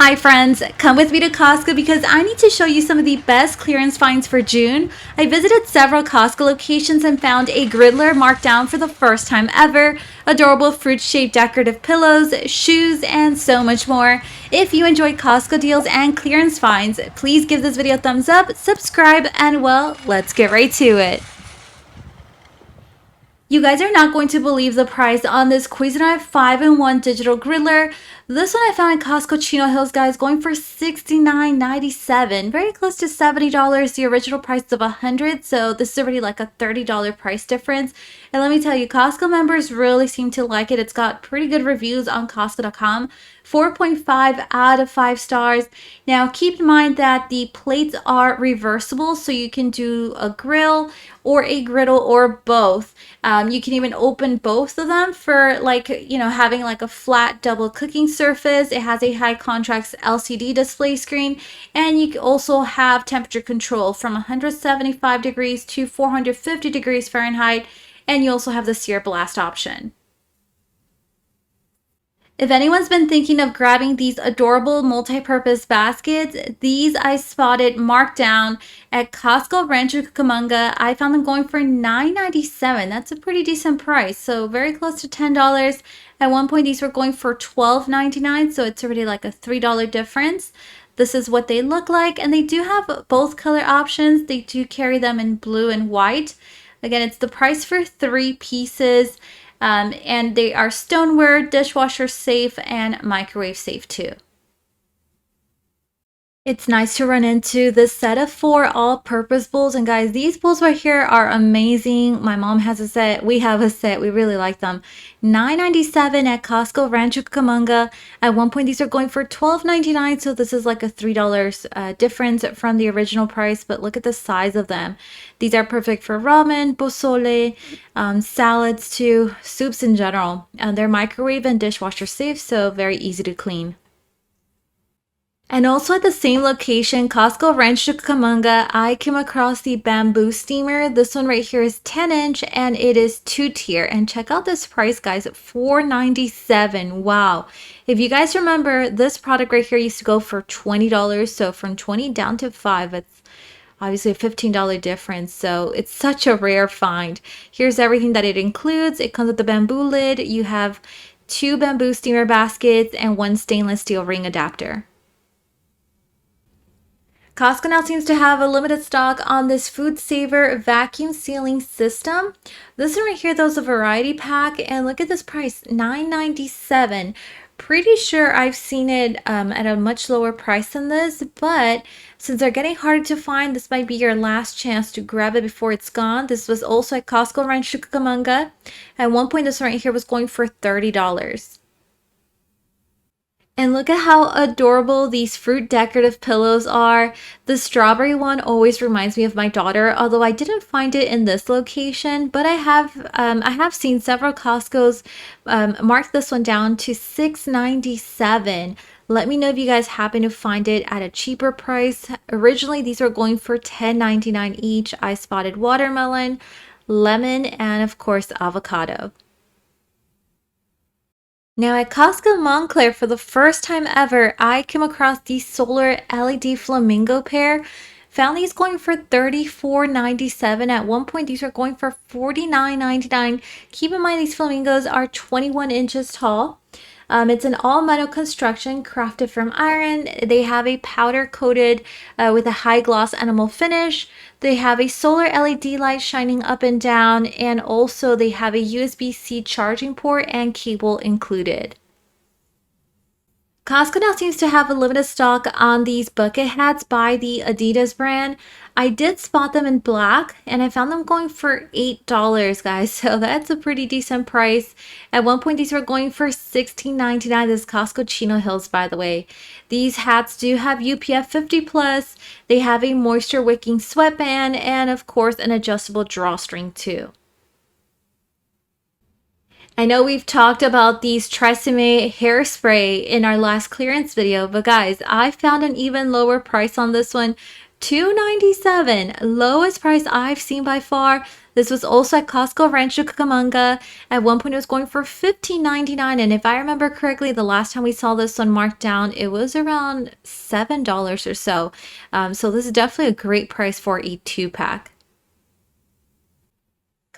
Hi friends, come with me to Costco because I need to show you some of the best clearance finds for June. I visited several Costco locations and found a griddler marked down for the first time ever, adorable fruit-shaped decorative pillows, shoes, and so much more. If you enjoyed Costco deals and clearance finds, please give this video a thumbs up, subscribe, and well, let's get right to it. You guys are not going to believe the price on this Cuisinart 5-in-1 digital griddler. This one I found at Costco Chino Hills, guys, going for $69.97, very close to $70. The original price is of $100, so this is already like a $30 price difference. And let me tell you, Costco members really seem to like it. It's got pretty good reviews on Costco.com. 4.5 out of 5 stars. Now keep in mind that the plates are reversible, so you can do a grill or a griddle or both. You can even open both of them for having like a flat double cooking surface. It has a high contrast LCD display screen, and you can also have temperature control from 175 degrees to 450 degrees Fahrenheit, and you also have the sear blast option. If anyone's been thinking of grabbing these adorable multi-purpose baskets, these I spotted marked down at Costco Rancho, Cucamonga. I found them going for $9.97. That's a pretty decent price, so very close to $10. At one point, these were going for $12.99, so it's already like a $3 difference. This is what they look like, and they do have both color options. They do carry them in blue and white. Again, it's the price for 3 pieces. And they are stoneware, dishwasher safe, and microwave safe too. It's nice to run into this set of 4 all-purpose bowls, and guys, these bowls right here are amazing. My mom has a set, we have a set, we really like them. $9.97 at Costco Rancho, Cucamonga. At one point these are going for $12.99, so this is like a $3 difference from the original price, but look at the size of them. These are perfect for ramen, pozole, salads too, soups in general. They're microwave and dishwasher safe, so very easy to clean. And also at the same location, Costco Rancho, Cucamonga, I came across the bamboo steamer. This one right here is 10-inch and it is 2-tier. And check out this price, guys, $4.97. Wow. If you guys remember, this product right here used to go for $20. So from 20 down to 5, it's obviously a $15 difference. So it's such a rare find. Here's everything that it includes. It comes with the bamboo lid. You have 2 bamboo steamer baskets and 1 stainless steel ring adapter. Costco now seems to have a limited stock on this Food Saver vacuum sealing system. This one right here, though, is a variety pack, and look at this price, $9.97. Pretty sure I've seen it at a much lower price than this, but since they're getting harder to find, this might be your last chance to grab it before it's gone. This was also at Costco Rancho, Cucamonga. At one point, this one right here was going for $30. And look at how adorable these fruit decorative pillows are. The strawberry one always reminds me of my daughter, although I didn't find it in this location, but I have seen several Costco's mark this one down to $6.97. Let me know if you guys happen to find it at a cheaper price. Originally, these were going for $10.99 each. I spotted watermelon, lemon, and of course, avocado. Now at Costco Montclair, for the first time ever, I came across the solar LED flamingo pair. Found these going for $34.97. At one point, these were going for $49.99. Keep in mind, these flamingos are 21 inches tall. It's an all-metal construction crafted from iron. They have a powder coated with a high gloss enamel finish. They have a solar LED light shining up and down, and also they have a USB-C charging port and cable included. Costco now seems to have a limited stock on these bucket hats by the Adidas brand. I did spot them in black, and I found them going for $8, guys, so that's a pretty decent price. At one point, these were going for $16.99. This is Costco Chino Hills, by the way. These hats do have UPF 50+. They have a moisture-wicking sweatband, and of course, an adjustable drawstring too. I know we've talked about these Tresemme hairspray in our last clearance video, but guys, I found an even lower price on this one. $2.97, lowest price I've seen by far. This was also at Costco Rancho Cucamonga. At one point, it was going for $15.99. And if I remember correctly, the last time we saw this one marked down, it was around $7 or so. So this is definitely a great price for a 2-pack.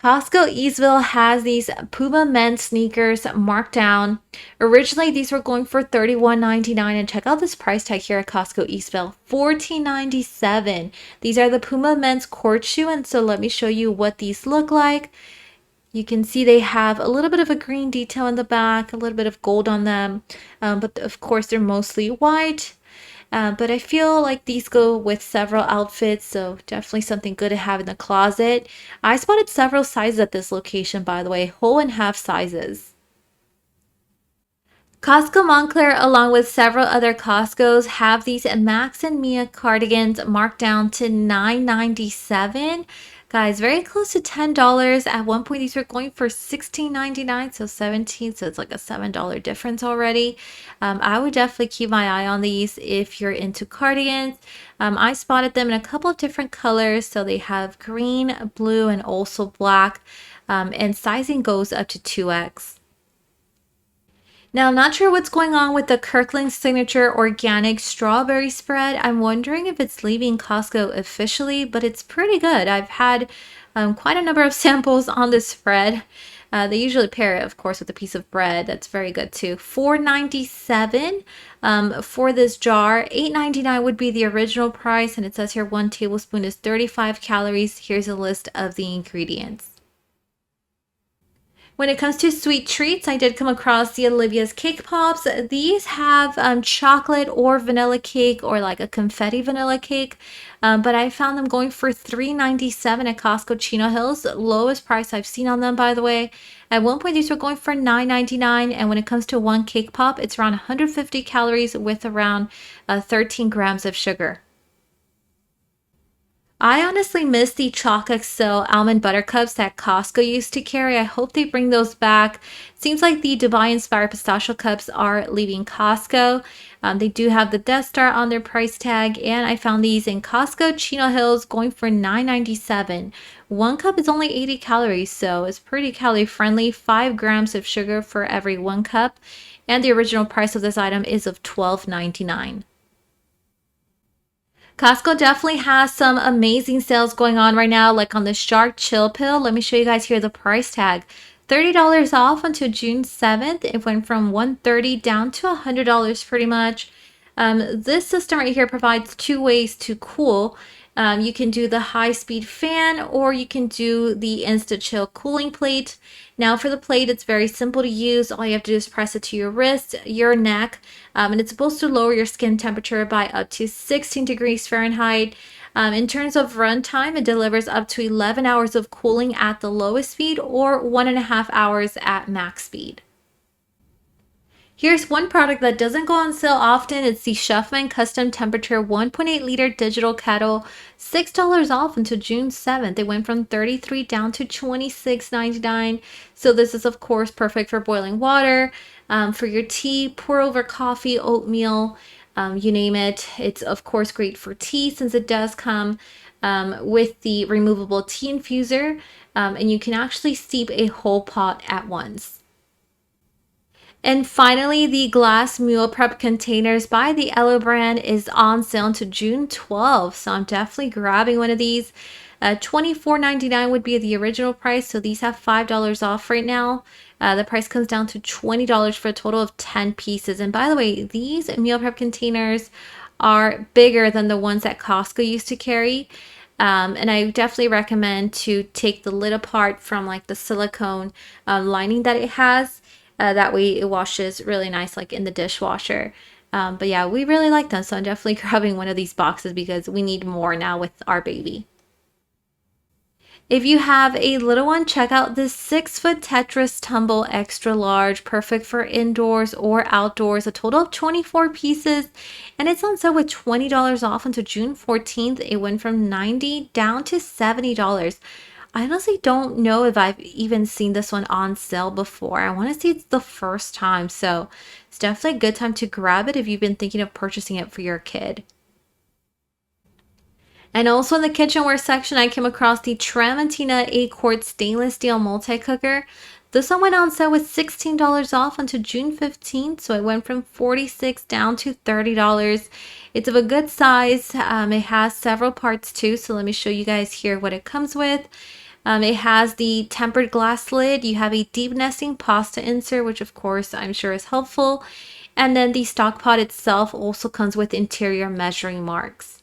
Costco Eastvale has these Puma men's sneakers marked down. Originally, these were going for $31.99, and check out this price tag here at Costco Eastvale, $14.97. These are the Puma men's court shoe, and so let me show you what these look like. You can see they have a little bit of a green detail in the back, a little bit of gold on them, but of course they're mostly white. But I feel like these go with several outfits, so definitely something good to have in the closet. I spotted several sizes at this location, by the way, whole and half sizes. Costco Montclair, along with several other Costco's, have these Max and Mia cardigans marked down to $9.97. Guys, very close to $10. At one point, these were going for $16.99, so 17, so it's like a $7 difference already. I would definitely keep my eye on these if you're into cardigans. I spotted them in a couple of different colors, so they have green, blue, and also black, and sizing goes up to 2X. Now, I'm not sure what's going on with the Kirkland Signature Organic Strawberry Spread. I'm wondering if it's leaving Costco officially, but it's pretty good. I've had quite a number of samples on this spread. They usually pair it, of course, with a piece of bread. That's very good too. $4.97 for this jar. $8.99 would be the original price, and it says here 1 tablespoon is 35 calories. Here's a list of the ingredients. When it comes to sweet treats, I did come across the Olivia's Cake Pops. These have chocolate or vanilla cake or like a confetti vanilla cake, but I found them going for $3.97 at Costco Chino Hills. Lowest price I've seen on them, by the way. At one point, these were going for $9.99, and when it comes to one cake pop, it's around 150 calories with around 13 grams of sugar. I honestly miss the Chalk XL almond butter cups that Costco used to carry. I hope they bring those back. Seems like the Dubai inspired pistachio cups are leaving Costco. They do have the Death Star on their price tag, and I found these in Costco Chino Hills going for $9.97. One cup is only 80 calories, so it's pretty calorie friendly. 5 grams of sugar for every 1 cup, and the original price of this item is of $12.99. Costco definitely has some amazing sales going on right now, like on the Shark Chill Pill. Let me show you guys here the price tag. $30 off until June 7th. It went from $130 down to $100 pretty much. This system right here provides 2 ways to cool. You can do the high-speed fan, or you can do the Insta-Chill cooling plate. Now for the plate, it's very simple to use. All you have to do is press it to your wrist, your neck, and it's supposed to lower your skin temperature by up to 16 degrees Fahrenheit. In terms of runtime, it delivers up to 11 hours of cooling at the lowest speed or 1.5 hours at max speed. Here's one product that doesn't go on sale often. It's the Chefman Custom Temperature 1.8 liter digital kettle. $6 off until June 7th. It went from $33 down to $26.99. So this is of course perfect for boiling water, for your tea, pour over coffee, oatmeal, you name it. It's of course great for tea since it does come with the removable tea infuser, and you can actually steep a whole pot at once. And finally, the glass meal prep containers by the ELLO brand is on sale until June 12th. So I'm definitely grabbing one of these. $24.99 would be the original price. So these have $5 off right now. The price comes down to $20 for a total of 10 pieces. And by the way, these meal prep containers are bigger than the ones that Costco used to carry. And I definitely recommend to take the lid apart from like the silicone lining that it has. That way it washes really nice, like in the dishwasher. But yeah, we really like them. So I'm definitely grabbing one of these boxes because we need more now with our baby. If you have a little one, check out this 6-foot Tetris Tumble Extra Large. Perfect for indoors or outdoors. A total of 24 pieces. And it's on sale with $20 off until June 14th. It went from $90 down to $70. I honestly don't know if I've even seen this one on sale before. I want to say it's the first time, so it's definitely a good time to grab it if you've been thinking of purchasing it for your kid. And also in the kitchenware section, I came across the Tramontina 8-quart stainless steel multi-cooker. This one went on sale with $16 off until June 15th, so it went from $46 down to $30. It's of a good size. It has several parts too, so let me show you guys here what it comes with. It has the tempered glass lid. You have a deep nesting pasta insert, which of course I'm sure is helpful. And then the stock pot itself also comes with interior measuring marks.